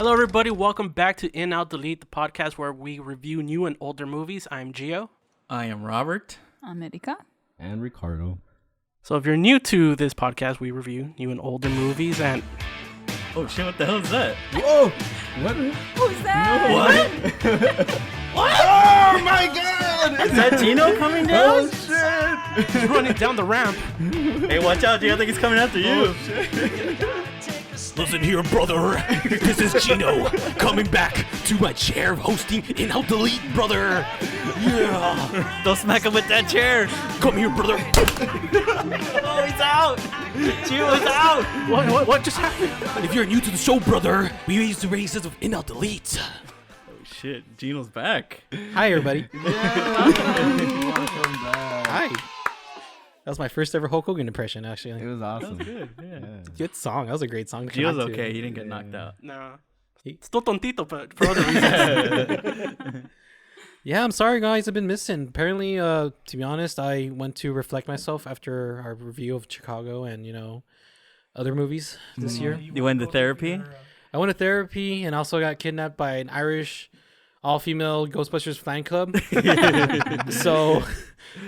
Hello, everybody. Welcome back to In Out Delete, the podcast where we review new and older movies. I'm Gio. I am Robert. I'm Erika. And Ricardo. So if you're new to this podcast, we review new and older movies. And Oh shit! What the hell is that? Whoa! What? Who's that? What? What? Oh my god! Is that Gino coming down? Oh shit! he's running down the ramp. Hey, watch out, Gino! I think he's coming after you. Listen here, brother. This is Gino coming back to my chair of hosting In Out Delete, brother. Yeah. Don't smack him with that chair. Come here, brother. Oh, he's out. Gino's out. What just happened? If you're new to the show, brother, we raise the races of In Out Delete. Oh shit! Gino's back. Hi, everybody. Welcome back. Hi. That was my first ever Hulk Hogan impression, actually. It was awesome. Good. Yeah. Good song. That was a great song. to Gino's connect to. okay. He didn't get knocked out. No. Still tontito, but for other reasons. Yeah, I'm sorry, guys. I've been missing. Apparently, to be honest, I went to reflect myself after our review of Chicago and, other movies this year. You went to therapy? I went to therapy and also got kidnapped by an Irish all-female Ghostbusters fan club. So,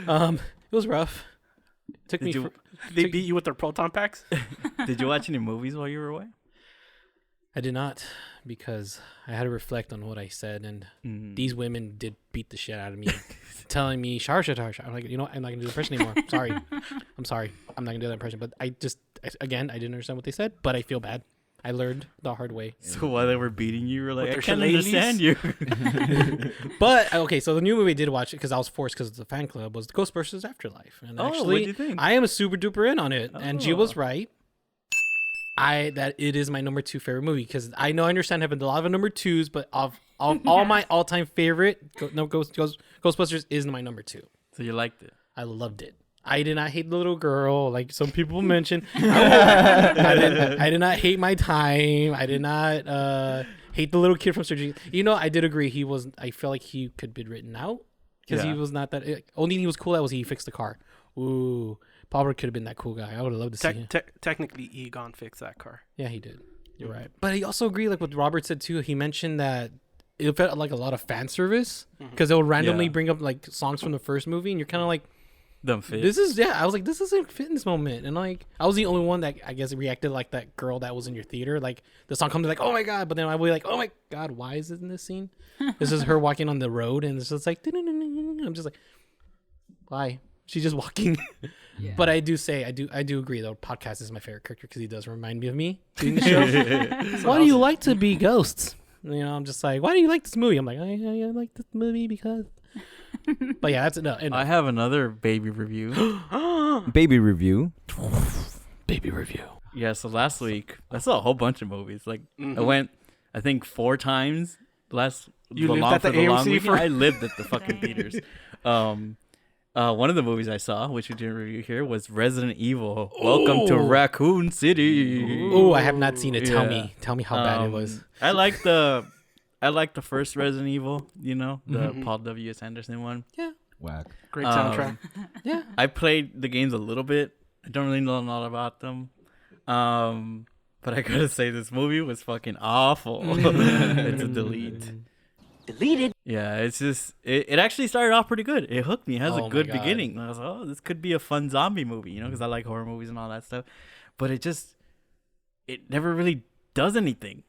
it was rough. Took me. They beat you with their proton packs? Did you watch any movies while you were away? I did not, because I had to reflect on what I said, and these women did beat the shit out of me, telling me "shar." I'm like, I'm not gonna do the impression anymore. Sorry, I'm sorry. I'm not gonna do that impression. But I didn't understand what they said, but I feel bad. I learned the hard way. So while they were beating you, you were like, With I their can't shillelaghs? understand you. But okay, so the new movie I did watch it because I was forced because of the fan club was Ghostbusters Afterlife, and Oh, actually, what'd you think? I am a super duper in on it, and Gio was Oh. right. That it is my number 2 favorite movie because I understand having a lot of number 2s, but of all my all time favorite Ghostbusters is my number 2. So you liked it? I loved it. I did not hate the little girl like some people mentioned. I did not hate my time. I did not hate the little kid from surgery. I did agree he was. I felt like he could be written out because he Yeah. was not that. Only thing he was cool at was he fixed the car. Ooh, Palmer could have been that cool guy. I would have loved to see him. Technically, Egon fixed that car. Yeah, he did. You're right. But I also agree, like what Robert said too. He mentioned that it felt like a lot of fan service because they would randomly Yeah. bring up like songs from the first movie, and you're kind of like, Dumb fit. this is I was like, this doesn't fit in this moment, and like I was the only one that I guess reacted like that girl that was in your theater. Like the song comes like, oh my god, but then I would be like, oh my god, why is it in this scene? This is her walking on the road, and it's just like, I'm just like, why? She's just walking. Yeah. But I do agree though. Podcast is my favorite character because he does remind me of me doing the show. Why do you like to be ghosts? I'm just like, why do you like this movie? I'm like, I like this movie because. But yeah, that's enough. I have another baby review. Baby review. Baby review. Yeah, so last week I saw a whole bunch of movies. Like I went, I think 4 times last. You lived at the AMC weekend. for- I lived at the fucking theaters. One of the movies I saw, which we didn't review here, was Resident Evil. Welcome to Raccoon City. Oh, I have not seen it. Yeah. Tell me how bad it was. I like the first Resident Evil. The Paul W.S. Anderson one. Whack. Great soundtrack. Yeah. I played the games a little bit. I don't really know a lot about them. But I gotta say, this movie was fucking awful. It's a delete. Deleted. Yeah, it's just it actually started off pretty good. It hooked me. It has Oh a my good God. beginning. I was like, oh, this could be a fun zombie movie, because I like horror movies and all that stuff. But it never really does anything.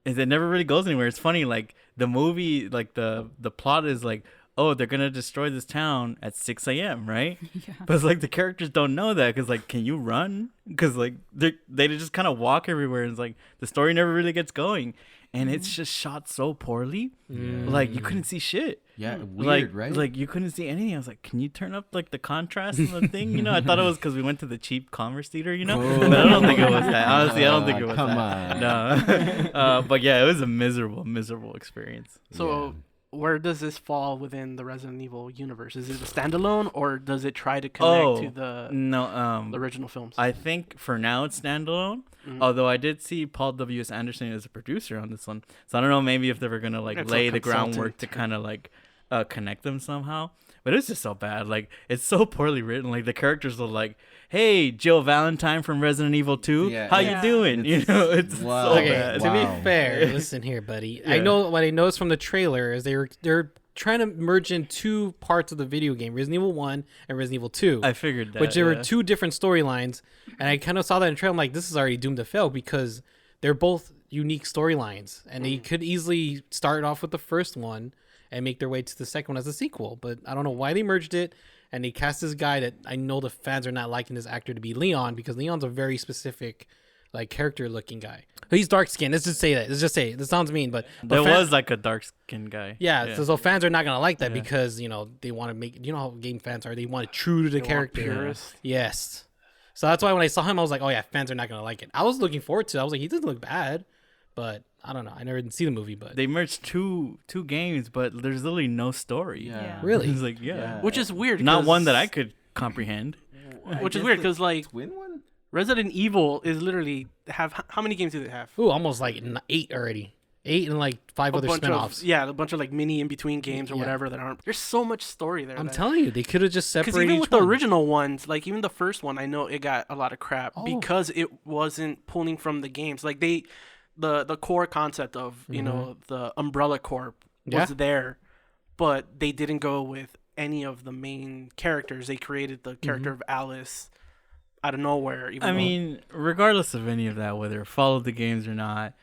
It never really goes anywhere. It's funny, like the movie, like the plot is like, oh, they're gonna destroy this town at 6 a.m. right? Yeah. But it's like the characters don't know that because like, can you run? Because like they just kind of walk everywhere, and it's like the story never really gets going, and it's just shot so poorly. Like you couldn't see shit. Yeah, weird, right? Like you couldn't see anything. I was like, can you turn up like the contrast in the thing? I thought it was because we went to the cheap Converse theater, but I don't think it was that. Honestly, I don't think it was Come that. on. No. But yeah, it was a miserable experience. So, where does this fall within the Resident Evil universe? Is it a standalone, or does it try to connect to the original films? I think for now it's standalone. Although I did see Paul W.S. Anderson as a producer on this one, so I don't know maybe if they were gonna like It's lay like the groundwork consultant. to kind of like connect them somehow. But it's just so bad. Like, it's so poorly written. Like, the characters are like, "Hey, Jill Valentine from Resident Evil 2, how you doing?" You know, it's so bad. To be fair, listen here, buddy. I know what I noticed from the trailer is they're trying to merge in two parts of the video game, Resident Evil 1 and Resident Evil 2. I figured that. Which there were two different storylines, and I kind of saw that in the trailer. I'm like, this is already doomed to fail because they're both unique storylines, and they could easily start off with the first one and make their way to the second one as a sequel. But I don't know why they merged it, and they cast this guy that I know the fans are not liking this actor to be Leon, because Leon's a very specific, like, character-looking guy. He's dark-skinned. Let's just say that. Let's just say it. This sounds mean, but there was, like, a dark-skinned guy. Yeah, so fans are not going to like that because, you know, they want to make... You know how game fans are. They want it true to the character. Yes. So that's why when I saw him, I was like, oh, yeah, fans are not going to like it. I was looking forward to it. I was like, he doesn't look bad. But I don't know. I never didn't see the movie, but they merged two games, but there's literally no story. Yeah. Really? It's like which is weird. Not one that I could comprehend. Which is weird because like twin one. Resident Evil is literally how many games do they have? Ooh, almost like 8 already. 8 and like 5 other spinoffs. A bunch of like mini in between games or whatever that aren't. There's so much story there. I'm telling you, they could have just separated. Because even with the original ones, like even the first one, I know it got a lot of crap because it wasn't pulling from the games. Like the core concept of you know the Umbrella Corp was there, but they didn't go with any of the main characters. They created the character of Alice out of nowhere. I mean, regardless of any of that, whether it followed the games or not,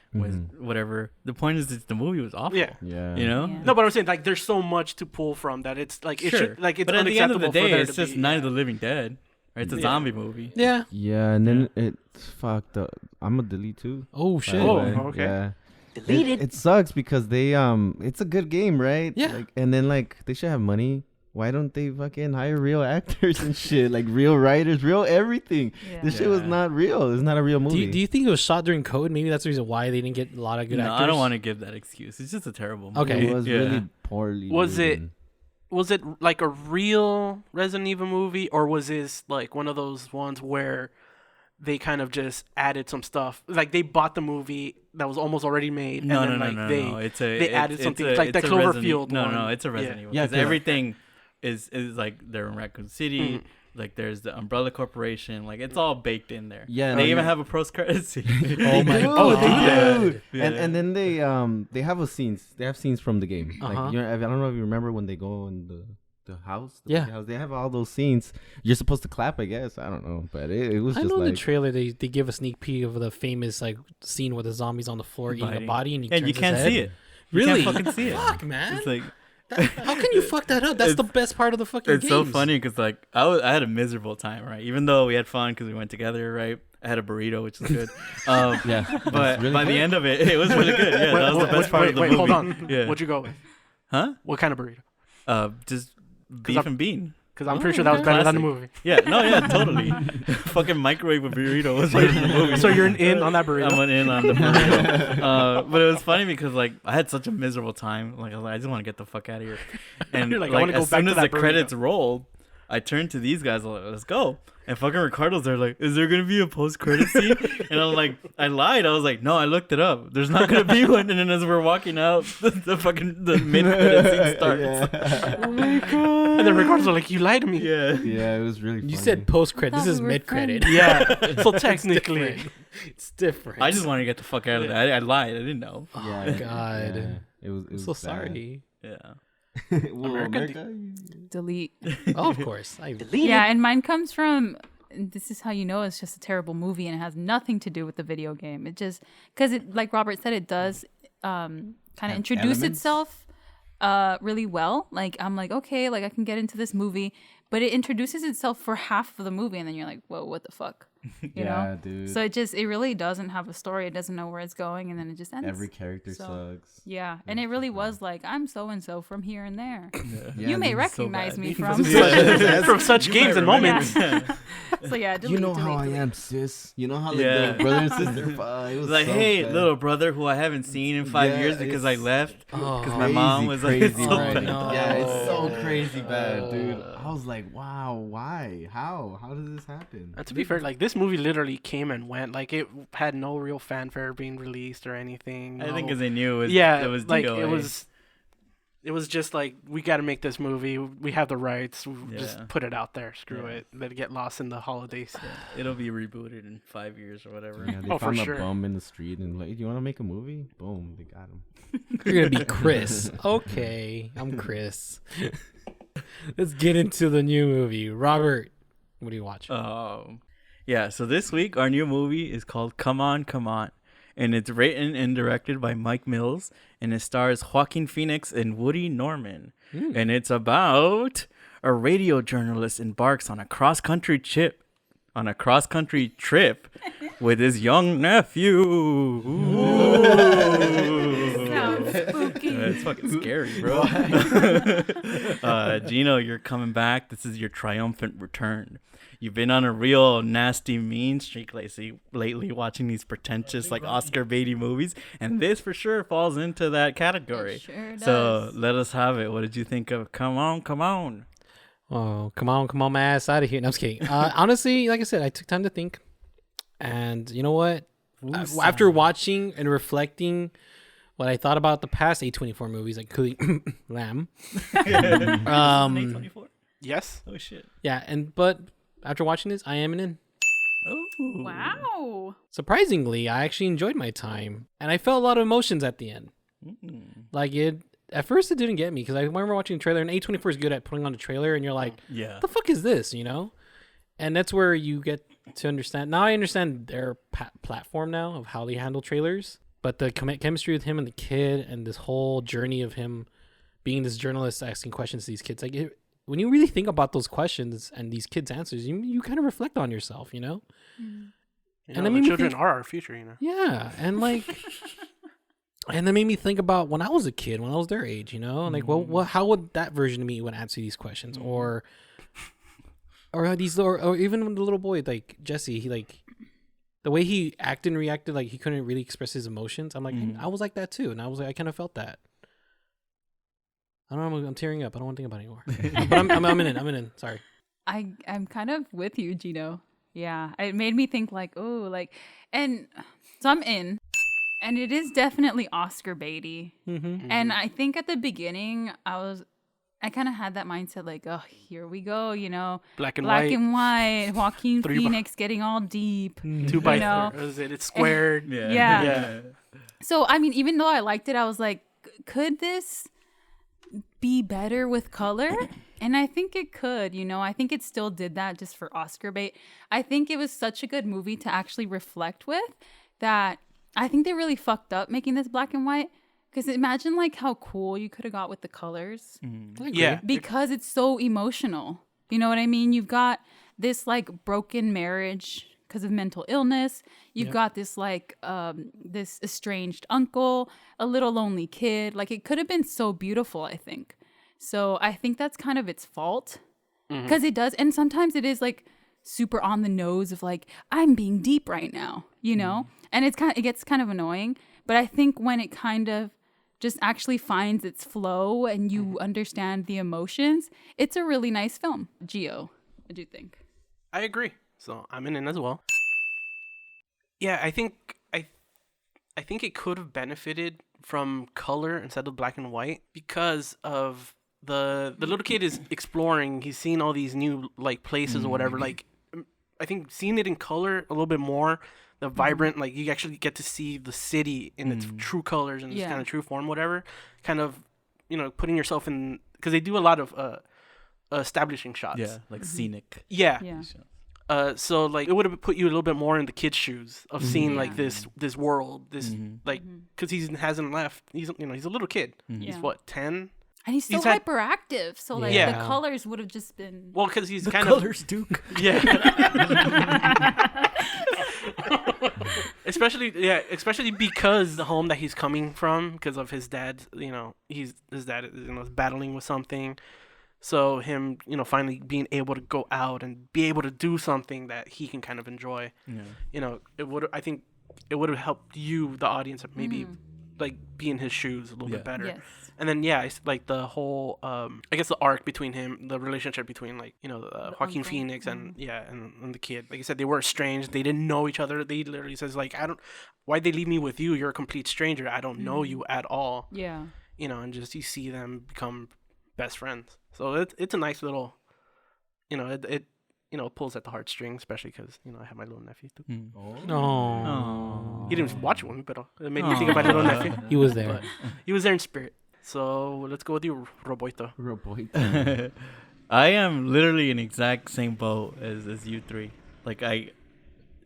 whatever. The point is that the movie was awful. Yeah. You know. Yeah. No, but I'm saying like there's so much to pull from that. It's like it should like it's but at the end of the unacceptable day, for there it's to just be, Night of the Living Dead. Right? It's a zombie movie. Yeah. Yeah, and then it's fucked up. I'm gonna delete too. Oh shit. Oh, okay. Yeah. It sucks because they it's a good game, right? Yeah. Like, and then like they should have money. Why don't they fucking hire real actors and shit? Like real writers, real everything. Yeah. This shit was not real. It's not a real movie. Do you think it was shot during COVID? Maybe that's the reason why they didn't get a lot of good actors. I don't want to give that excuse. It's just a terrible movie. Okay. It was really poorly. Was written. Was it like a real Resident Evil movie, or was this like one of those ones where they kind of just added some stuff? Like they bought the movie that was almost already made, No. They added something like the Cloverfield one. No, it's a Resident Evil. Yeah, because everything is like they're in Raccoon City. Like there's the Umbrella Corporation. Like it's all baked in there. Yeah, they even have a post-credit scene. Oh my Dude. Yeah. And then they have scenes. They have scenes from the game. Like I don't know if you remember when they go in the house. The big house. They have all those scenes. You're supposed to clap, I guess. I don't know, but it was just I know like the trailer. They give a sneak peek of the famous like scene where the zombies on the floor eating a body, and you can't see it. Really? You can't fucking see it. Fuck, man. It's like. How can you fuck that up? That's the best part of the fucking It's games. so funny because like I had a miserable time, right? Even though we had fun because we went together, right? I had a burrito, which was good. But really by good. the end of it was really good. Yeah, that was the best part of the movie. Hold on. Yeah. What'd you go with? Huh? What kind of burrito? Just beef and bean. Because I'm pretty sure that was better than the movie. Yeah, totally. Fucking microwave a burrito was better than the movie. So you're in on that burrito? I went in on the burrito. But it was funny because like I had such a miserable time. Like I just want to get the fuck out of here. And You're like, I like wanna go as back soon to as the that burrito. credits rolled, I turned to these guys. I'm like, let's go. And fucking Ricardo's there like, is there gonna be a post-credit scene? And I'm like, I lied. I was like, no, I looked it up. There's not gonna be one. And then as we're walking out, the mid-credit scene starts. Oh my god! And then Ricardo's like, you lied to me. Yeah, it was really funny. You said post credit. This thought is we were mid credit. friends. Yeah. So technically, It's different. I just wanted to get the fuck out of that. I lied. I didn't know. Yeah, God. yeah. It was I'm so sorry. Yeah. Well, America? Delete. Oh, of course. Yeah, and mine comes from. This is how you know it's just a terrible movie, and it has nothing to do with the video game. It just because it, like Robert said, it does kind of introduce elements? itself really well. Like I'm like, okay, like I can get into this movie, but it introduces itself for half of the movie, and then you're like, whoa, what the fuck? You know? Dude. So it really doesn't have a story. It doesn't know where it's going, and then it just ends. Every character So, sucks. Yeah, and it really was like, I'm so and so from here and there. Yeah, You may dude, recognize bad. me from. from such games and moments. So yeah, delete, You know how I delete. am, sis. You know how like Yeah. the brother and sister. It was Like, so hey, bad. little brother who I haven't seen in 5 Yeah, years because I it's- left because my Crazy, mom was like, crazy it's so bad. bad. no. Yeah, it's so crazy bad, dude. I was like, wow, why? How does this happen? And to be fair, like this movie literally came and went. Like it had no real fanfare being released or anything. I think no- because they knew it was, yeah, it was like DOA. it was. It was just like, we got to make this movie. We have the rights. Just put it out there. Screw it. Let it get lost in the holidays. Yeah. It'll be rebooted in 5 years or whatever. Yeah, they found a bum in the street and like, do you want to make a movie? Boom, they got him. You're gonna be Chris. Okay, I'm Chris. Let's get into the new movie. Robert, what do you watch? Yeah, so this week our new movie is called Come On, Come On. And it's written and directed by Mike Mills, and it stars Joaquin Phoenix and Woody Norman. And it's about a radio journalist embarks on a cross-country trip with his young nephew. Sounds spooky. It's fucking scary, bro. Gino, you're coming back. This is your triumphant return. You've been on a real nasty mean streak lately watching these pretentious like Oscar baity movies, and this for sure falls into that category. It sure does. So let us have it. What did you think of Come On, Come On? Oh, come on my ass out of here. No, I'm just kidding. Honestly, like I said, I took time to think, and you know what? After watching and reflecting what I thought about the past A24 movies, like including Lamb. A24? Yes. Oh shit. Yeah, but after watching this, I am in. Oh Wow. Surprisingly, I actually enjoyed my time, and I felt a lot of emotions at the end. Like at first it didn't get me because I remember watching the trailer, and A24 is good at putting on a trailer, and you're like, yeah, the fuck is this, you know? And that's where you get to understand. Now I understand their platform now of how they handle trailers, but the chemistry with him and the kid, and this whole journey of him being this journalist asking questions to these kids, like when you really think about those questions and these kids' answers, you kind of reflect on yourself, you know? And the children are our future, you know? Yeah, and like... And that made me think about when I was a kid, when I was their age, you know, and like, well, how would that version of me would answer these questions, or even the little boy like Jesse, he like the way he acted and reacted, like he couldn't really express his emotions. I'm like, I was like that too, and I was like, I kind of felt that. I don't know, I'm tearing up. I don't want to think about it anymore. But I'm in it. Sorry. I'm kind of with you, Gino. Yeah, it made me think like, oh, like, and so I'm in. And it is definitely Oscar baity. And I think at the beginning, I kind of had that mindset like, oh, here we go, you know. Black and white. Joaquin Phoenix getting all deep. 2x4. It's squared. Yeah. So, I mean, even though I liked it, I was like, could this be better with color? And I think it could, you know. I think it still did that just for Oscar bait. I think it was such a good movie to actually reflect with that. I think they really fucked up making this black and white, because imagine like how cool you could have got with the colors. Yeah. Because it's so emotional. You know what I mean? You've got this like broken marriage because of mental illness. You've got this like this estranged uncle, a little lonely kid. Like it could have been so beautiful, I think. So I think that's kind of its fault, because it does. And sometimes it is like super on the nose of like, I'm being deep right now, you know? And it gets kind of annoying, but I think when it kind of just actually finds its flow and you understand the emotions, it's a really nice film. Gio, what do you think? I agree. So I'm in as well. Yeah, I think it could have benefited from color instead of black and white, because of the little kid is exploring. He's seeing all these new like places or whatever. Like I think seeing it in color a little bit more. The vibrant, like you actually get to see the city in its true colors and its kind of true form, whatever. Kind of, you know, putting yourself in, because they do a lot of establishing shots. Yeah, like scenic. Yeah. So like it would have put you a little bit more in the kid's shoes of seeing like this world, this like, because he hasn't left. He's a little kid. He's what, 10? And he's still hyperactive, so like the colors would have just been. Well, because he's the kind colors, of Duke. Yeah. especially because the home that he's coming from, because of his dad, his dad is battling with something. So him, finally being able to go out and be able to do something that he can kind of enjoy. I think it would have helped you, the audience, maybe like be in his shoes a little bit better. Yes. And then it's like the whole I guess the arc between him, the relationship between like Joaquin Phoenix and and the kid. Like you said, they were estranged. They didn't know each other. They literally says like, why'd they leave me with you? You're a complete stranger. I don't know you at all. Yeah. and just you see them become best friends. So it's a nice little, it pulls at the heartstrings, especially because I have my little nephew too. Oh. He didn't watch it with me, but it made me think of my little nephew. He was there. He was there in spirit. So let's go with you, Roboito. I am literally in exact same boat as you three. Like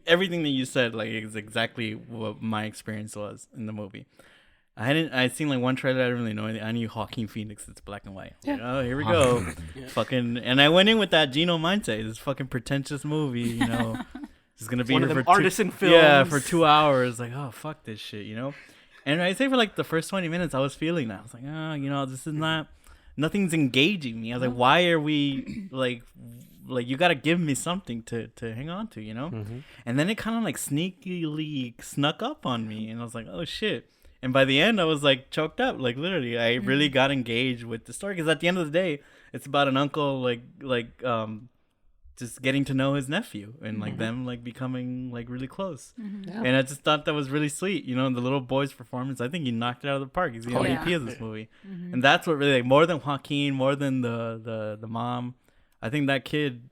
everything that you said, like, is exactly what my experience was in the movie. I seen like one trailer. I didn't really know anything. I knew Joaquin Phoenix. It's black and white. Yeah. Like, oh, here we go. Fucking, and I went in with that Gino mindset. This fucking pretentious movie, It's gonna be one of them for artisan films. Yeah, for 2 hours. Like, oh, fuck this shit, And I say for like the first 20 minutes, I was feeling that. I was like, oh, this is nothing's engaging me. I was like, why are we like you got to give me something to hang on to, Mm-hmm. And then it kind of like sneakily snuck up on me, and I was like, oh shit. And by the end, I was like choked up. Like literally, I really got engaged with the story, because at the end of the day, it's about an uncle just getting to know his nephew and like them like becoming like really close. Yeah. And I just thought that was really sweet. The little boy's performance, I think he knocked it out of the park. He's the MVP of this movie. And that's what really, like, more than Joaquin, more than the mom, I think that kid,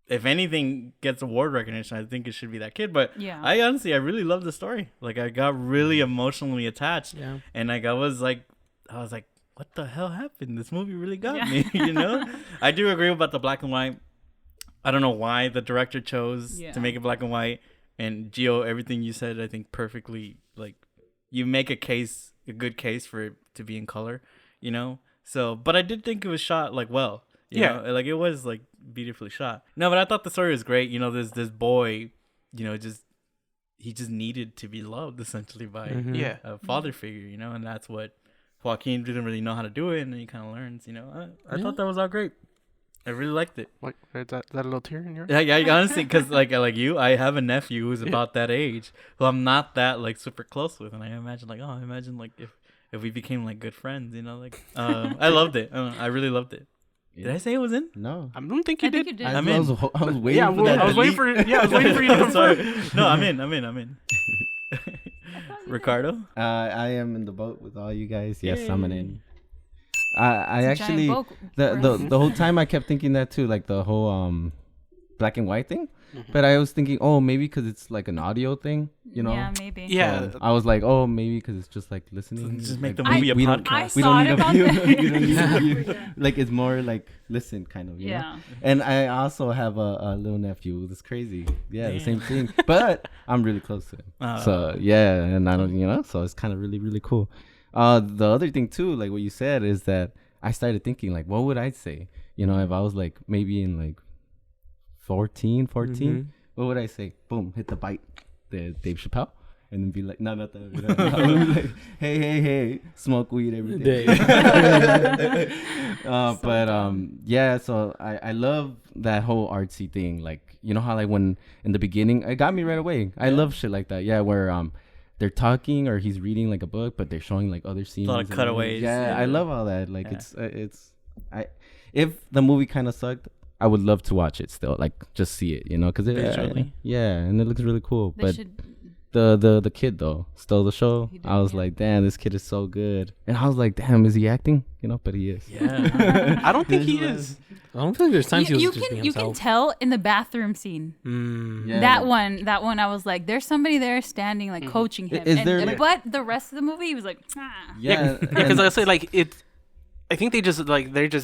if anything, gets award recognition. I think it should be that kid. But I really love the story. Like, I got really emotionally attached. Yeah. And like I was like, what the hell happened? This movie really got me. I do agree about the black and white. I don't know why the director chose to make it black and white. And Gio, everything you said, I think perfectly, like, you make a good case for it to be in color, So, but I did think it was shot like well. You know? Like, it was like beautifully shot. No, but I thought the story was great. There's this boy, he just needed to be loved essentially by a father figure, and that's what Joaquin didn't really know how to do it, and then he kind of learns. I thought that was all great. I really liked it. What, is that a little tear in your eye? Yeah, honestly, because like you, I have a nephew who's about that age, who I'm not that like super close with, and I imagine like if we became like good friends, I loved it. I really loved it. Did I say it was in? No, I don't think you did. I was waiting for that. I was waiting for you to confirm. No, I'm in. Ricardo? I am in the boat with all you guys. Yes, I'm an in. I actually the whole time I kept thinking that too, like the whole black and white thing. But I was thinking, maybe because it's like an audio thing, Yeah, maybe. Yeah. So I was like, maybe because it's just like listening. Just make the movie a podcast. We don't need a view. We don't need a view. Like, it's more like listen, kind of. You know? And I also have a little nephew. That's crazy. Yeah, the same thing. But I'm really close to him. So yeah, and I don't, so it's kind of really, really cool. The other thing too, like what you said, is that I started thinking like, what would I say? If I was like maybe in like 14, what would I say? Boom, hit the bite, the Dave Chappelle, and then be like, no, not that. I would be like, hey, smoke weed every day. So I love that whole artsy thing. Like, how like when in the beginning, it got me right away. I love shit like that. Yeah, where they're talking or he's reading like a book, but they're showing like other scenes. A lot of cutaways. Yeah, I love all that. Like if the movie kind of sucked, I would love to watch it still, like just see it, because it, and it looks really cool. But the kid though stole the show. I was like, damn, this kid is so good, and I was like, damn, is he acting? But he is. Yeah, I don't think he is. I don't think there's times he was just being himself. You can tell in the bathroom scene. That one, I was like, there's somebody there standing, like coaching him. But the rest of the movie, he was like, Yeah, because I say like it. I think they just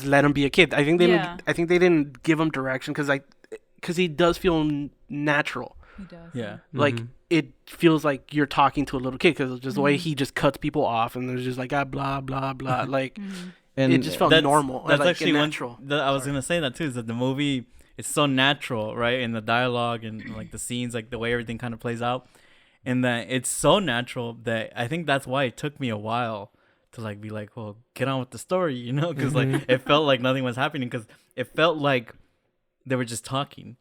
let him be a kid. I think they didn't give him direction because he does feel natural. He does. Yeah. Like it feels like you're talking to a little kid because just the way he just cuts people off and there's just like blah blah blah like. And it just felt normal. That's like, actually natural. I was gonna say that too. Is that the movie? It's so natural, right? In the dialogue and like the scenes, like the way everything kind of plays out, and that it's so natural that I think that's why it took me a while to like be like, well, get on with the story, because like it felt like nothing was happening because it felt like they were just talking.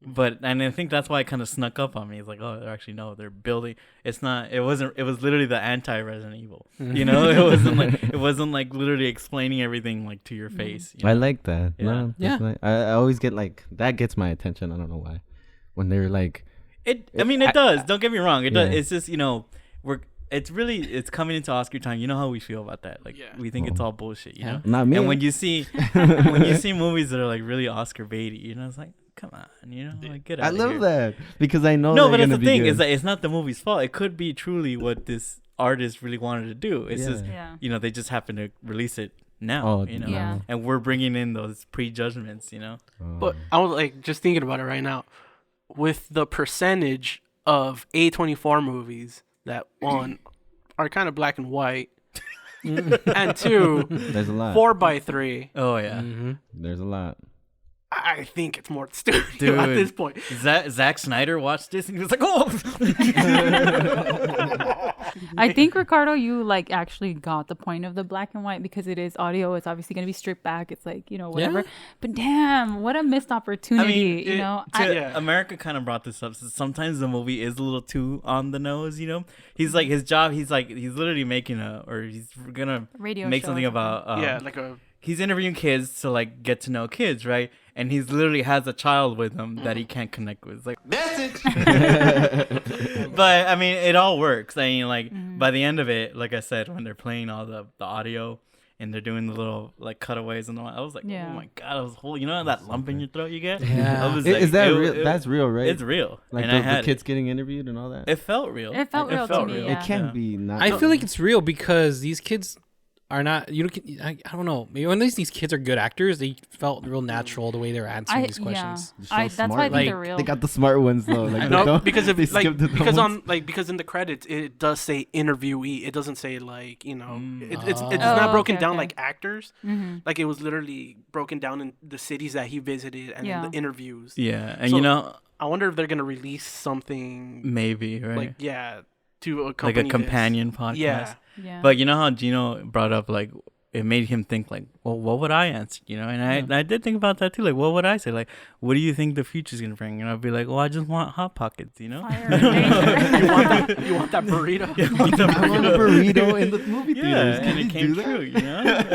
And I think that's why it kind of snuck up on me. It's like, oh, actually no, they're building. It was literally the anti-Resident Evil. It wasn't like literally explaining everything like to your face. I like that. Yeah. I always get like that gets my attention. I don't know why. When they're like it does. Don't get me wrong. It does. It's just, it's coming into Oscar time. You know how we feel about that. Like we think it's all bullshit, you know? Not me. And when you see movies that are like really Oscar baity, you know, it's like, come on, you know, like get out of here. I love that because I know. No, but that's the thing is that it's not the movie's fault. It could be truly what this artist really wanted to do. It's just you know, they just happen to release it now, you know, and we're bringing in those prejudgments, you know. But I was like just thinking about it right now, with the percentage of A24 movies that one are kind of black and white, and two, there's a lot. 4x3. Oh yeah, there's a lot. I think it's more studio at this point. Zack Snyder watched this and he was like, "Oh." I think, Ricardo, you like actually got the point of the black and white because it is audio. It's obviously going to be stripped back. It's like, you know, whatever. Yeah. But damn, what a missed opportunity. You know, America kind of brought this up. So sometimes the movie is a little too on the nose. You know, he's like his job. He's literally making he's gonna make something about he's interviewing kids to like get to know kids, right? And he's literally has a child with him that he can't connect with. It's like message. But I mean, it all works. I mean, like by the end of it, like I said, when they're playing all the audio and they're doing the little like cutaways and all, I was like, oh my god, I was you know that lump in your throat you get? Yeah. Is that real? That's real, right? It's real. Like the kids getting interviewed and all that. It felt real. It felt real to me. It can't be not. I feel like it's real because these kids are not, you know, I don't know, maybe when these kids are good actors, they felt real natural the way they were answering these questions. That's why I think they're real. They got the smart ones though. Like no, because in the credits it does say interviewee. It doesn't say like, you know, it's not broken down like actors. Like it was literally broken down in the cities that he visited and then the interviews. Yeah, and so, you know, I wonder if they're gonna release something. Maybe right. Like to accompany like a companion podcast. Yeah. But you know how Gino brought up like it made him think like, well, what would I answer? You know, and I did think about that too. Like, what would I say? Like, what do you think the future's gonna bring? And I'd be like, well, I just want Hot Pockets. You know, you want that burrito? I want a burrito in the movie theaters. And it came true. You know.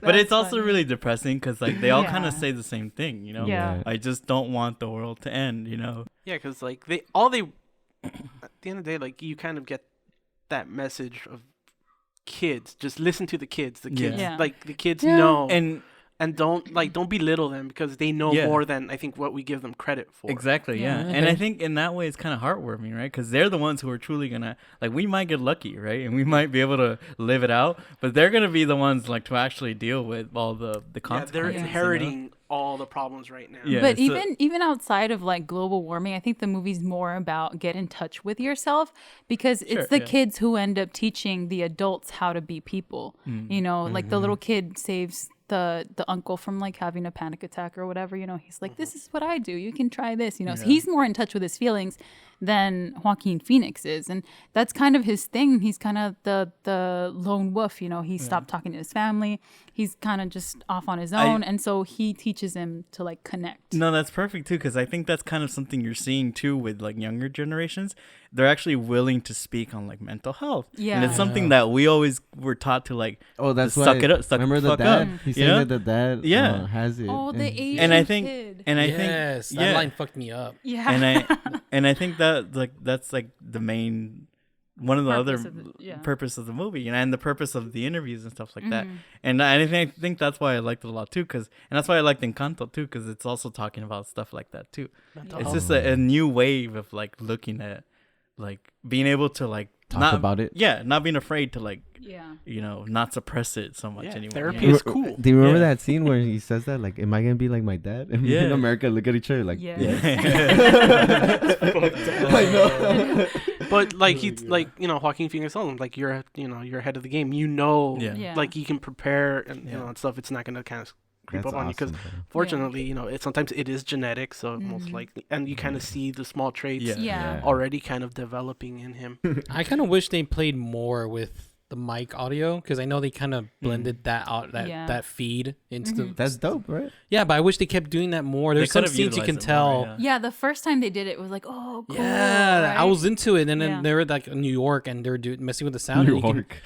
But it's also really depressing because like they all kind of say the same thing. You know, I just don't want the world to end. You know. Yeah, because like at the end of the day, like you kind of get that message of kids. Just listen to the kids. The kids, like the kids know, and don't belittle them because they know more than I think what we give them credit for. Exactly. Yeah. And I think in that way it's kind of heartwarming, right? Because they're the ones who are truly gonna like. We might get lucky, right? And we might be able to live it out, but they're gonna be the ones like to actually deal with all the consequences. They're inheriting all the problems right now. Yeah, but even outside of like global warming, I think the movie's more about get in touch with yourself because it's the kids who end up teaching the adults how to be people. You know, like the little kid saves the uncle from like having a panic attack or whatever. You know, he's like, this is what I do. You can try this. You know, so he's more in touch with his feelings than Joaquin Phoenix is, and that's kind of his thing. He's kind of the lone wolf. You know, he stopped talking to his family. He's kind of just off on his own, and so he teaches him to like connect. No, that's perfect too, because I think that's kind of something you're seeing too with like younger generations. They're actually willing to speak on like mental health, and it's something that we always were taught to like. Oh, that's suck it up. Remember the dad? He said that the dad has it. Oh, the Asian kid. And I think that line fucked me up. Yeah, and I think that like that's like the main. One of the purpose of the movie, and the purpose of the interviews and stuff like that. And I think that's why I liked it a lot too, and that's why I liked Encanto too, because it's also talking about stuff like that too. It's just a new wave of like looking at, like being able to like talk about it. Yeah, not being afraid to like, you know, not suppress it so much anymore. Therapy is cool. Do you remember that scene where he says that, like, am I gonna be like my dad? And me in America look at each other like, I know. But like he's like, you know, Joaquin Phoenix told him like you're ahead of the game. You know, like you can prepare and you know and stuff. It's not gonna kind of creep up on you because fortunately, you know, sometimes it is genetic, so most likely, and you kind of see the small traits already kind of developing in him. I kind of wish they played more with the mic audio because I know they kind of blended that out that feed into the. That's dope, right? Yeah, but I wish they kept doing that more. There's some scenes you can tell. More, the first time they did it was like, oh, cool. Yeah, right? I was into it, and then they were like in New York, and they were messing with the sound. New York,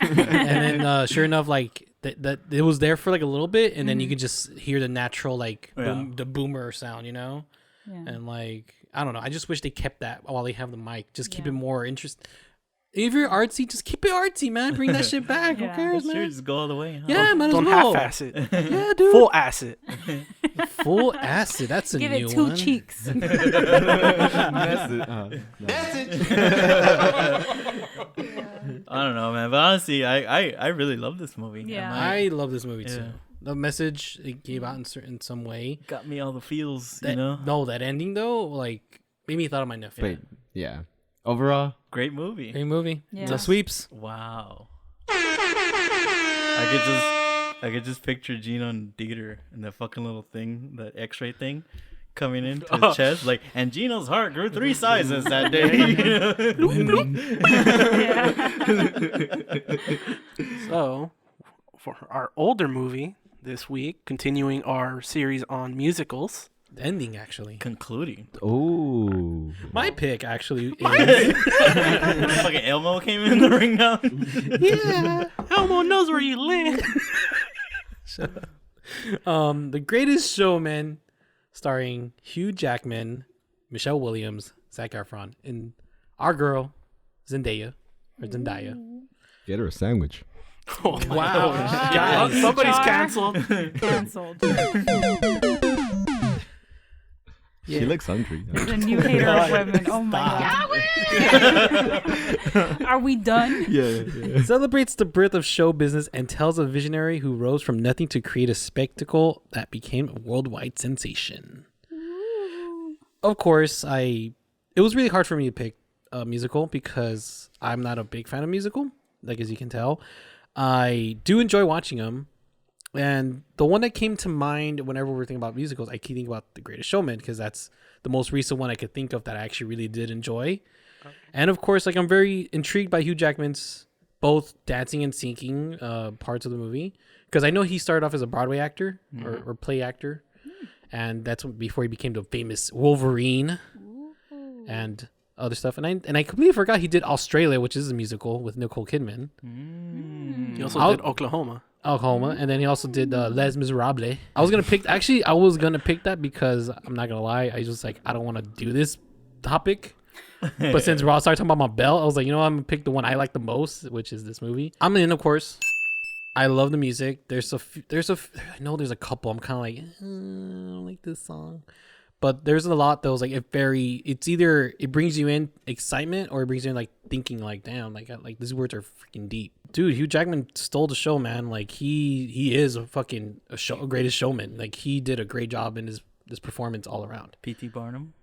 and then sure enough, like that it was there for like a little bit, and then you could just hear the natural like the boomer sound, you know, and like I don't know. I just wish they kept that while they have the mic. Just keep it more If you're artsy, just keep it artsy, man. Bring that shit back. Yeah. Who cares, Sure, man? just go all the way. Huh? Yeah, man. Don't half-ass it. Yeah, dude. Full acid. Full acid. That's a Give new it two one. cheeks. That's it. I don't know, man. But honestly, I really love this movie. Yeah. And, I love this movie too. Yeah. The message it gave out in some way. got me all the feels, That, you know. No, that ending though, like made me thought of my nephew. But yeah, overall, Great movie. Great movie. Yeah. The sweeps. Wow. I could just picture Gino and Dieter and that fucking little thing, that X-ray thing, coming into his chest, like, and Gino's heart grew 3 sizes that day. So, for our older movie this week, continuing our series on musicals. The ending actually. Concluding. oh, My pick actually is Fucking Elmo came in the ring now. Yeah, Elmo knows where you live. The Greatest Showman, starring Hugh Jackman, Michelle Williams, Zac Efron, and our girl Zendaya. get her a sandwich. Oh, Wow. God, somebody's canceled. Canceled. She looks hungry. The new hater of women. Oh my god. Are we done? yeah. Celebrates the birth of show business and tells a visionary who rose from nothing to create a spectacle that became a worldwide sensation. Of course, it was really hard for me to pick a musical because I'm not a big fan of musical, like as you can tell. I do enjoy watching them. And the one that came to mind whenever we're thinking about musicals, I keep thinking about The Greatest Showman because that's the most recent one I could think of that I actually really did enjoy. Okay. And of course, like I'm very intrigued by Hugh Jackman's both dancing and singing parts of the movie because I know he started off as a Broadway actor or play actor, and that's before he became the famous Wolverine and other stuff. And I completely forgot he did Australia, which is a musical with Nicole Kidman. He also did Oklahoma, and then he also did Les Miserables. I was gonna pick that because I'm not gonna lie, I just like I don't want to do this topic, but since Ross started talking about my belt, I was like, you know what, I'm gonna pick the one I like the most, which is this movie. I'm in, of course. I love the music. I know there's a couple I'm kind of like I don't like this song, but there's a lot that was like it's either it brings you in excitement or it brings you in like thinking like damn like these words are freaking deep. Dude, Hugh Jackman stole the show, man. Like he is a greatest showman. Like he did a great job in his performance all around. P.T. Barnum,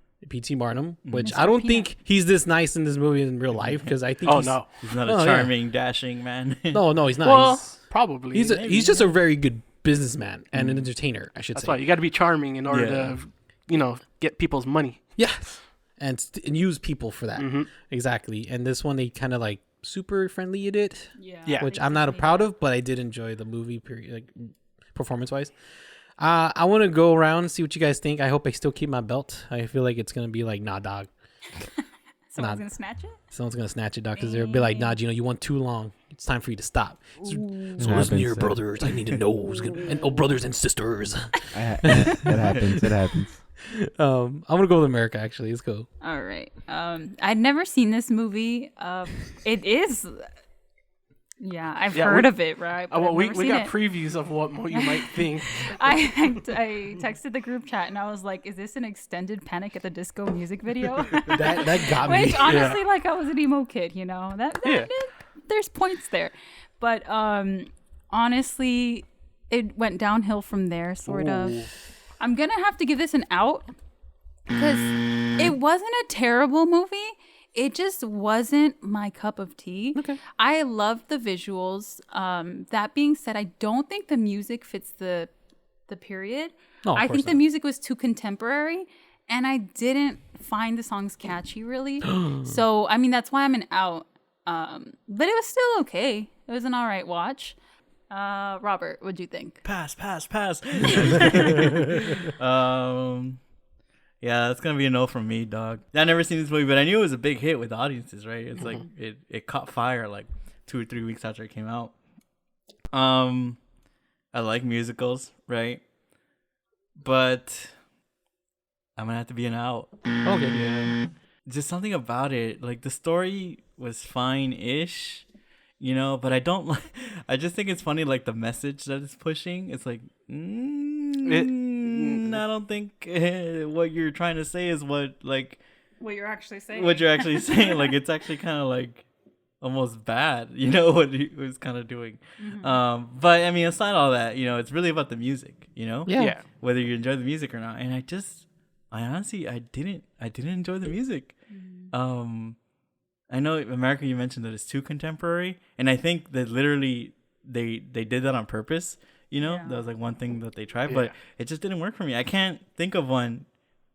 which Mr. I don't Peanut. think he's this nice in this movie in real life because I think Oh no. he's not a charming, dashing man. no, he's not. Well, probably. He's just a very good businessman and an entertainer, I should That's say. why you got to be charming in order to, get people's money. Yes, and use people for that. Exactly. And this one they kind of like super friendly at it, Yeah. which I'm not proud of, but I did enjoy the movie period, like performance wise. I want to go around and see what you guys think. I hope I still keep my belt. I feel like it's gonna be like nah, dog. Someone's gonna snatch it? Someone's gonna snatch it, dog, because they'll be like, nah, Gino, you went too long. It's time for you to stop. So listen here, brothers. I need to know who's gonna, and brothers and sisters. It happens. I'm gonna go with America. Actually, let's go. All right. I'd never seen this movie. It is. Yeah, I've heard of it, right? But Well, I've we never got seen it. previews of what you might think. I texted the group chat and I was like, "Is this an extended Panic at the Disco music video?" That got me. Which honestly, like, I was an emo kid, you know. There's points there, but honestly, it went downhill from there, sort of. I'm gonna have to give this an out because it wasn't a terrible movie. It just wasn't my cup of tea. Okay. I loved the visuals. That being said, I don't think the music fits the period. No, I think the music was too contemporary, and I didn't find the songs catchy really. So I mean, that's why I'm an out. But it was still okay. It was an all right watch. Robert, what'd you think? Pass. Yeah, that's gonna be a no from me, dog. I never seen this movie, but I knew it was a big hit with audiences, right? It's like it caught fire like 2 or 3 weeks after it came out. I like musicals, right? But I'm gonna have to be an out. Okay. Yeah. just something about it. Like the story was fine-ish, you know, but I don't like. I just think it's funny, like the message that it's pushing. It's like, I don't think what you're trying to say is what you're actually saying. What you're actually saying. Like it's actually kind of like almost bad, you know, what he was kind of doing. Mm-hmm. But I mean, aside all that, you know, it's really about the music, you know. Yeah. Whether you enjoy the music or not, and I honestly didn't enjoy the music. Mm-hmm. I know America, you mentioned that it's too contemporary, and I think that literally they did that on purpose. You know, that was like one thing that they tried, but it just didn't work for me. I can't think of one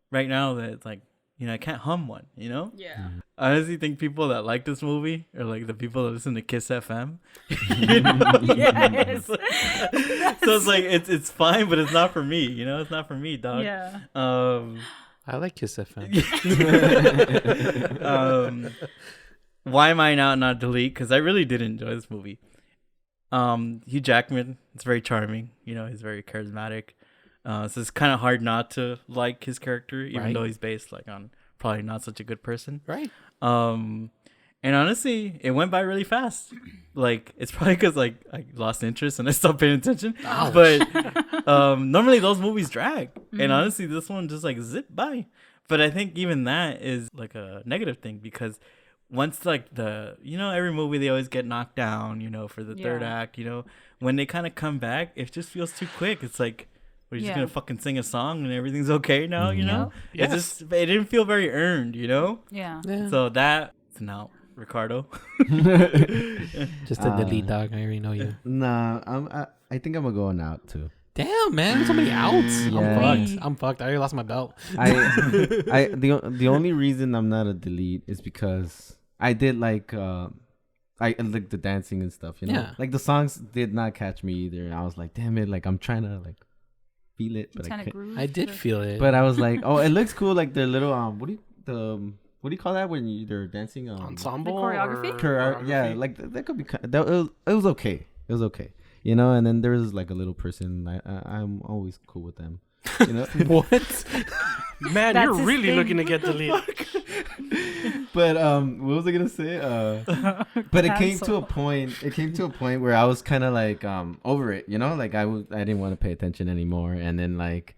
right now that's like, you know, I can't hum one, you know? Yeah. I honestly think people that like this movie are like the people that listen to Kiss FM. You know? Yes. So it's like, it's fine, but it's not for me, you know? It's not for me, dog. Yeah. I like Kiss FM. Why am I not delete? Because I really did enjoy this movie. Hugh Jackman, it's very charming. You know, he's very charismatic. So it's kind of hard not to like his character, even though he's based like on probably not such a good person. Right. And honestly, it went by really fast. Like it's probably because like I lost interest and I stopped paying attention. Ouch. But normally those movies drag, and honestly, this one just like zipped by. But I think even that is like a negative thing because once like every movie they always get knocked down, you know, for the third act, you know, when they kind of come back, it just feels too quick. It's like, we're just gonna fucking sing a song and everything's okay now, you know? Yes. It didn't feel very earned, you know? Yeah. So that's now Ricardo. Just a delete, dog. I already know you. Nah, I think I'm gonna go on out too. Damn, man, so many outs. Yeah. I'm fucked. I already lost my belt. The only reason I'm not a delete is because I did like I like the dancing and stuff, you know. Yeah. Like the songs did not catch me either. I was like, damn it, like I'm trying to like feel it, but I did feel it. But I was like, oh, it looks cool, like the little what do you call that when they're dancing? Ensemble, the choreography. Yeah, like that could be. It was okay. It was okay. You know, and then there's like a little person. I'm always cool with them. You know what? Man, you're really looking to get deleted. But what was I gonna say? But it came to a point. It came to a point where I was kind of like over it. You know, like I didn't want to pay attention anymore. And then like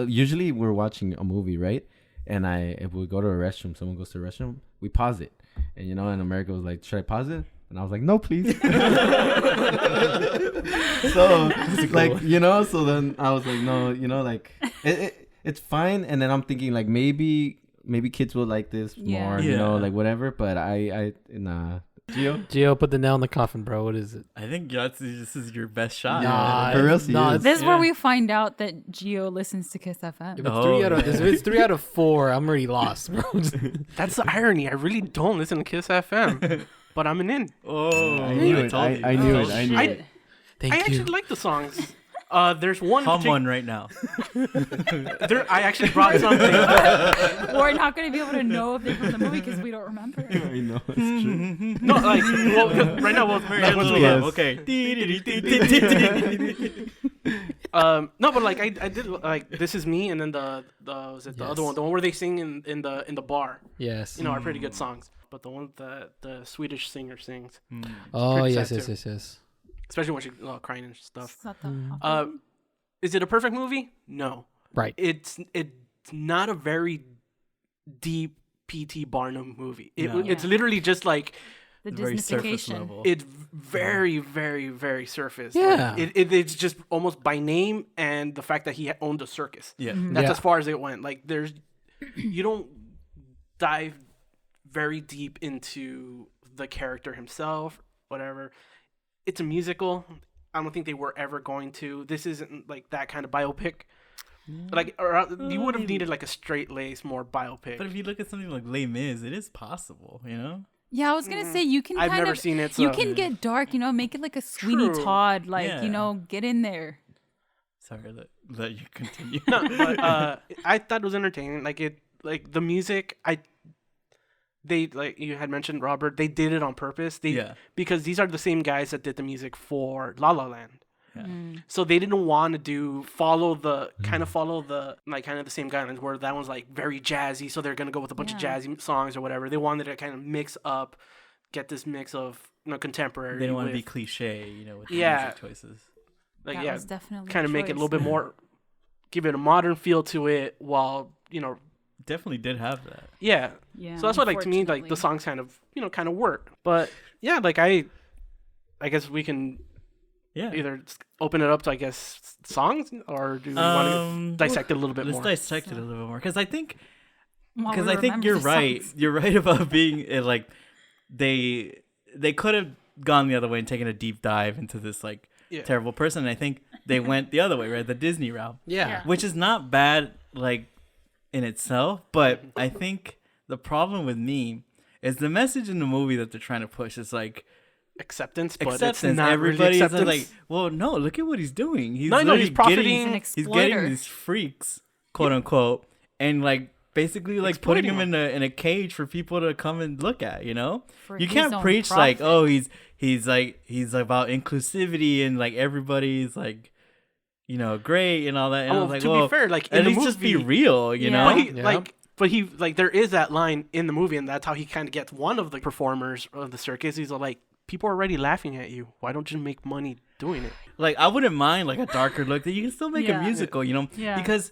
usually we're watching a movie, right? And if we go to a restroom, someone goes to the restroom, we pause it. And you know, and America was like, should I pause it? And I was like, no, please. So, like, you know, so then I was like, no, you know, like, it's fine. And then I'm thinking, like, maybe kids will like this more, you know, like, whatever. But nah. Gio, put the nail in the coffin, bro. What is it? I think this is your best shot. Nah, for real, this is where we find out that Gio listens to Kiss FM. If it's 3 out of 4, I'm already lost, bro. That's the irony. I really don't listen to Kiss FM, but I'm an in. Oh, I knew it. I knew it. I actually like the songs. There's one. Hum one right now. I actually brought something. We're not going to be able to know if they're from the movie because we don't remember. I know, it's true. No, like, well, right now, okay. No, but like I did like This Is Me, and then the other one, the one where they sing in the bar. Yes. You know, are pretty good songs. But the one that the Swedish singer sings. Oh yes. Especially when she's crying and stuff. It's Is it a perfect movie? No. Right. It's not a very deep P.T. Barnum movie. It's literally just like the very surface Disneyfication. level. It's very, very, very surface. Yeah. Like, it's just almost by name and the fact that he owned a circus. Yeah. That's as far as it went. Like you don't dive very deep into the character himself, whatever. It's a musical. I don't think they were ever going to. This isn't like that kind of biopic. Like, you would have needed like a straight lace, more biopic. But if you look at something like Les Mis, it is possible, you know? Yeah, I was gonna say you can. I've never seen it. So. You can get dark, you know, make it like a Sweeney Todd, like you know, get in there. Sorry, let you continue. No, but I thought it was entertaining. Like the music, they like you had mentioned, Robert. They did it on purpose. Because these are the same guys that did the music for La La Land. So they didn't want to follow the like kind of the same guidelines where that one's like very jazzy. So they're going to go with a bunch of jazzy songs or whatever. They wanted to kind of mix up, get this mix of, contemporary. They don't want to be cliche, with the music choices. Like, that was definitely kind of make it a little bit more, give it a modern feel to it while, definitely did have that. Yeah. So that's why, like, to me, like, the songs kind of work. But yeah, like, I guess we can either open it up to, I guess, songs, or do we want to dissect it a little bit more? Let's dissect it a little bit more, because I think you're right. You're right about being like they could have gone the other way and taken a deep dive into this like terrible person. And I think they went the other way, right? The Disney route. Yeah. Which is not bad, like, in itself, but I think the problem with me is the message in the movie that they're trying to push is like acceptance, but it's not everybody's really acceptance. like, well, no, look at what he's doing. He's he's profiting. He's getting these freaks, quote unquote, and like basically like putting him in a cage for people to come and look at. You can't preach like, oh, he's about inclusivity and like everybody's like, great and all that. And I was like, to be fair, like at least just be real, you know. But there is that line in the movie, and that's how he kind of gets one of the performers of the circus. He's like, people are already laughing at you. Why don't you make money doing it? Like, I wouldn't mind like a darker look that you can still make a musical, because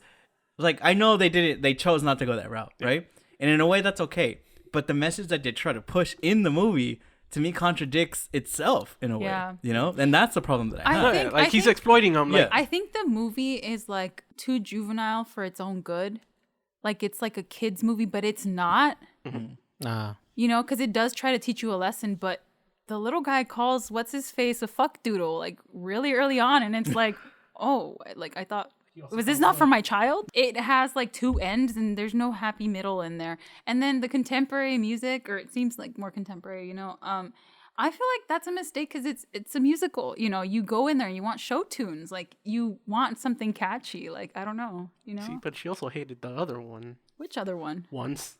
like I know they chose not to go that route, right? And in a way that's okay. But the message that they try to push in the movie to me contradicts itself in a way, and that's the problem that I have. I think he's exploiting them. Like, I think the movie is like too juvenile for its own good. Like it's like a kid's movie, but it's not. Because it does try to teach you a lesson, but the little guy calls what's his face a fuck doodle like really early on, and it's like, oh, like I thought, was this not for my child? It has like two ends, and there's no happy middle in there. And then the contemporary music, or it seems like more contemporary, I feel like that's a mistake because it's a musical. You go in there and you want show tunes, like you want something catchy. Like I don't know, See, but she also hated the other one. Which other one? Once.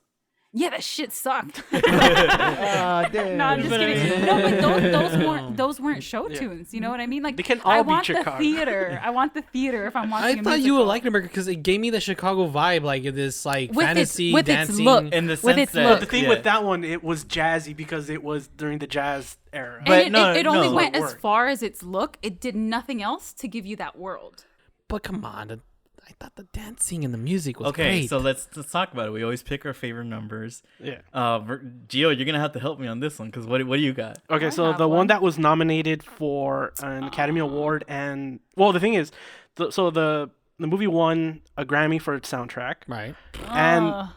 Yeah, that shit sucked. Damn. No, I'm just kidding. No, but those weren't show tunes. You know what I mean? Like they can all I be want Chicago. the theater. I want the theater if I'm watching. I thought you would like it because it gave me the Chicago vibe, like this like with fantasy with dancing. Its look. In the with sense its that look. The thing with that one, it was jazzy because it was during the jazz era. And it only went as far as its look. It did nothing else to give you that world. But come on, I thought the dancing and the music was okay. great. So let's talk about it. We always pick our favorite numbers. Yeah. Gio, you're gonna have to help me on this one because what do you got? Okay, so the one that was nominated for an Academy Award, and the thing is, the movie won a Grammy for its soundtrack, right? And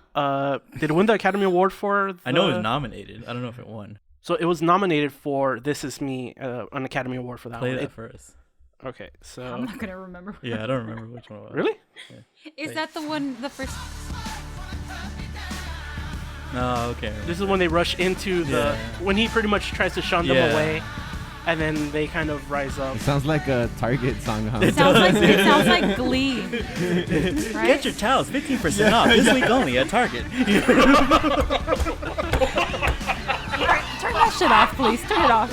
did it win the Academy Award for? I know it was nominated. I don't know if it won. So it was nominated for This Is Me, an Academy Award for that. Play that first. Okay, so I'm not gonna remember. Yeah, I don't remember which one it was. Really? Yeah. Is that the one? The first? No, okay. This is when they rush into when he pretty much tries to shun them away, and then they kind of rise up. It sounds like a Target song, huh? It sounds like Glee. Right? Get your towels 15% off this week only at Target. Turn that shit off, please. Turn it off.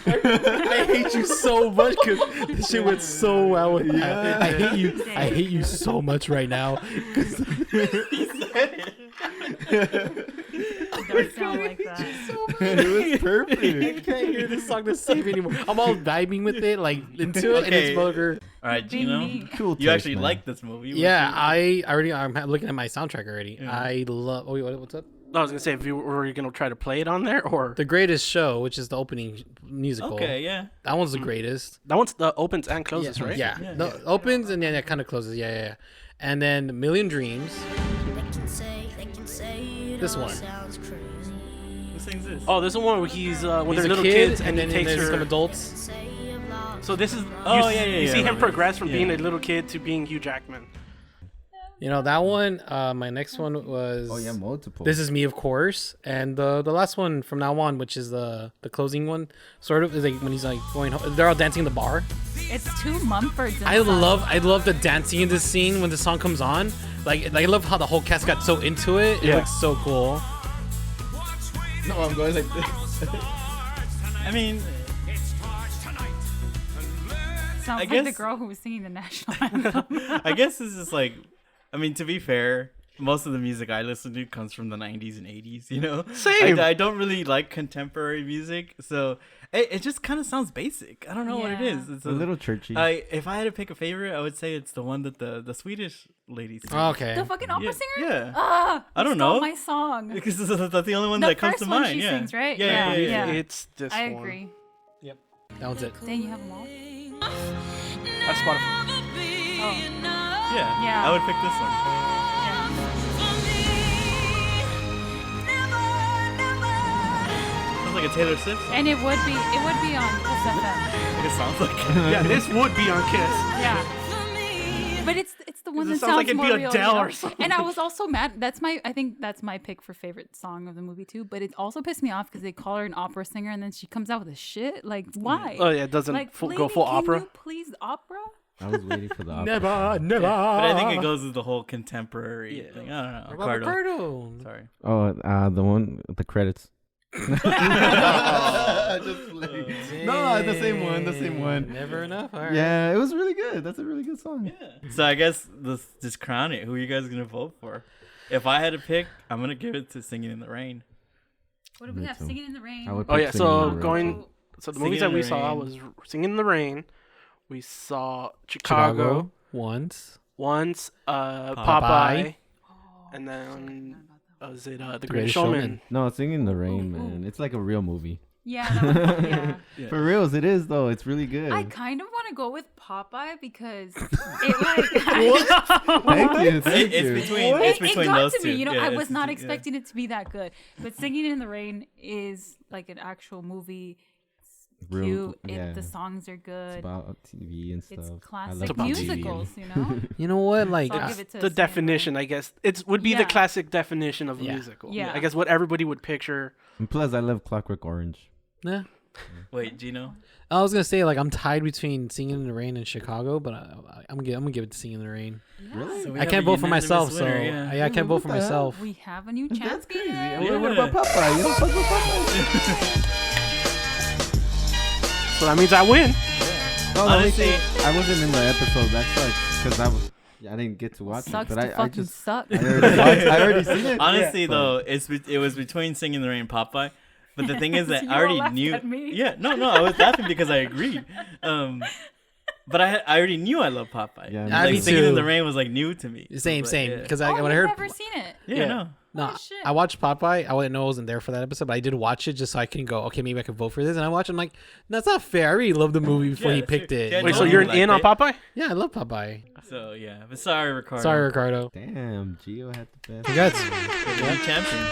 I hate you so much because this shit went so well with that. I hate you. I hate you so much right now. He said it. It does sound like that. It was perfect. I can't hear this song the same anymore. I'm all vibing with it, like into it, and it's vulgar. All right, Gino, Cool. you actually like this movie? Yeah, I'm looking at my soundtrack already. Yeah. I love. Oh wait, what's up? I was gonna say, were you gonna try to play it on there or The Greatest Show, which is the opening musical. Okay, yeah, that one's the greatest. That one's the opens and closes, right? Yeah, the opens and then it kind of closes. Yeah. And then Million Dreams. This one. Who sings this? Oh, this is one where he's when he's they're little kid, kids and then he takes they her. become adults. So this is you see him progress from being a little kid to being Hugh Jackman. You know that one. My next one was. Oh yeah, multiple. This Is Me, of course, and the last one from now on, which is the closing one, sort of is like when he's like going home. They're all dancing in the bar. It's two Mumfords. I love the dancing in this scene when the song comes on. Like I love how the whole cast got so into it. It looks so cool. No, I'm going like this. I mean, Sounds like the girl who was singing the national anthem. I guess this is like, I mean, to be fair, most of the music I listen to comes from the 90s and 80s, you know? Same. I don't really like contemporary music, so it just kind of sounds basic. I don't know what it is. It's a little churchy. If I had to pick a favorite, I would say it's the one that the Swedish lady sings. Oh, okay. The fucking opera singer? Yeah. I don't know. know. My song. Because that's the only one that comes to mind. She sings, right? Yeah. It's this one. I agree. Yep. That one's it. Dang, you have them all? That's Spotify. Oh. Yeah. I would pick this one. Sounds like a Taylor Swift song. And it would be on Kiss FM. It sounds like Yeah, this would be on Kiss. Yeah. But it's the one that It sounds sounds like it'd more be real, Adele you know? or something. And I was also mad. I think that's my pick for favorite song of the movie too. But it also pissed me off because they call her an opera singer and then she comes out with a shit. Like, why? Oh yeah, it doesn't Like, go full can opera. you please opera? I was waiting for the opera. Never. But I think it goes with the whole contemporary thing. I don't know. Ricardo. Sorry. Oh, the one, the credits. Just playing. No, the same one. Never enough. All right. Yeah, it was really good. That's a really good song. Yeah. So I guess just crown it. Who are you guys gonna vote for? If I had to pick, I'm gonna give it to Singing in the Rain. What do we have? Singing in the Rain. Oh yeah, so Singing in the Rain. going. So the movies that we saw was Singing in the Rain. We saw Chicago once. Popeye, and then was it the Greatest Showman? No, Singing in the Rain, man. It's like a real movie. Yeah, that was, yeah. For reals, it is though. It's really good. I kind of want to go with Popeye because it like Thank you. It's between it got those to two. me. You know, Yeah, I it's was not between- expecting it to be that good. But Singing in the Rain is like an actual movie. It's cute. The songs are good. It's about TV and stuff. It's I love classic TV. musicals, you know. You know what? Like So I'll give it to The Singing definition, I guess, would be the Yeah. classic definition of a musical. Yeah. I guess what everybody would picture. And plus, I love Clockwork Orange. yeah. Wait, Gino? I was gonna say like I'm tied between Singing in the Rain and Chicago, but I'm gonna give it to Singing in the Rain. Really? So we I have can't a vote for unanimous myself, winner, so yeah. I can't vote for What the hell? myself. We have a new That's champion. crazy. Yeah. What about Popeye? You don't fuck with Popeye? So that means I win. No, Honestly, I wasn't in the episode. That sucks because I didn't get to watch Sucks it. But to I fucking just suck. I already seen it. honestly though, it was between Singing in the Rain and Popeye. But the thing is that You I all already laughed knew. at me. Yeah, no, I was laughing because I agreed. But I already knew I loved Popeye. Yeah, I like me Singing in too. the Rain was like new to me. Same. Yeah. Because Oh, when I you've heard never seen it. Yeah, no. no, Holy shit. I watched Popeye. I didn't know I wasn't there for that episode, but I did watch it just so I can go. Okay, maybe I could vote for this. And I watched. I'm like, that's not fair. I really loved the movie before Yeah, he picked sure. it. Yeah, Wait, no, so you you're liked in on it. Popeye? Yeah, I love Popeye. So yeah, but sorry, Ricardo. Sorry, Ricardo. Damn, Gio had the best. Congrats. You're the champion.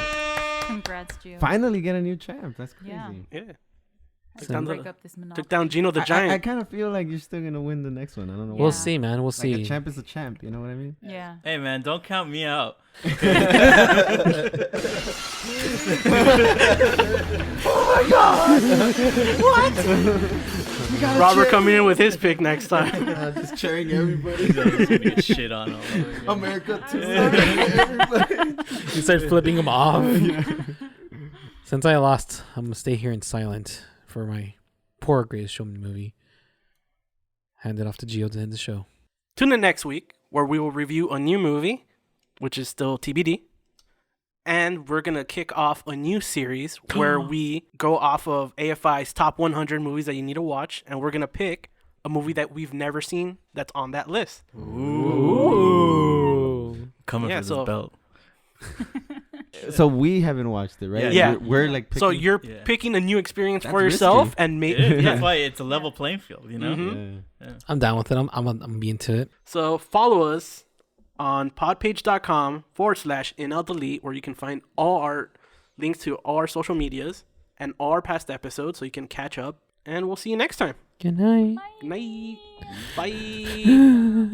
Congrats, Gio. Finally get a new champ. That's crazy. Yeah. Yeah. I down break the- up this monopoly. Took down Gino the I Giant. kind of feel like you're still gonna win the next one. I don't know. We'll why. see, man. We'll Like see. a champ is a champ. You know what I mean? Yeah. Hey man, don't count me out. Robert coming in with his pick next time. Just cheering everybody. He's gonna get shit on all over again. America too. Everybody. You start flipping him off. Since I lost, I'm gonna stay here in silent for my poor Greatest Showman movie. Hand it off to Gio to end the show. Tune in next week where we will review a new movie, which is still TBD. And we're going to kick off a new series where we go off of AFI's top 100 movies that you need to watch. And we're going to pick a movie that we've never seen that's on that list. Ooh. Coming Yeah, for this so- belt. So we haven't watched it, right? Yeah. We're like picking. So you're Yeah. picking a new experience That's for yourself risky. and make That's why it's a level playing field, you know? Mhm. Yeah. I'm down with it. I'm being to it. So follow us on podpage.com/ineldelete where you can find all our links to all our social medias and all our past episodes so you can catch up. And we'll see you next time. Good night. Good night. Bye.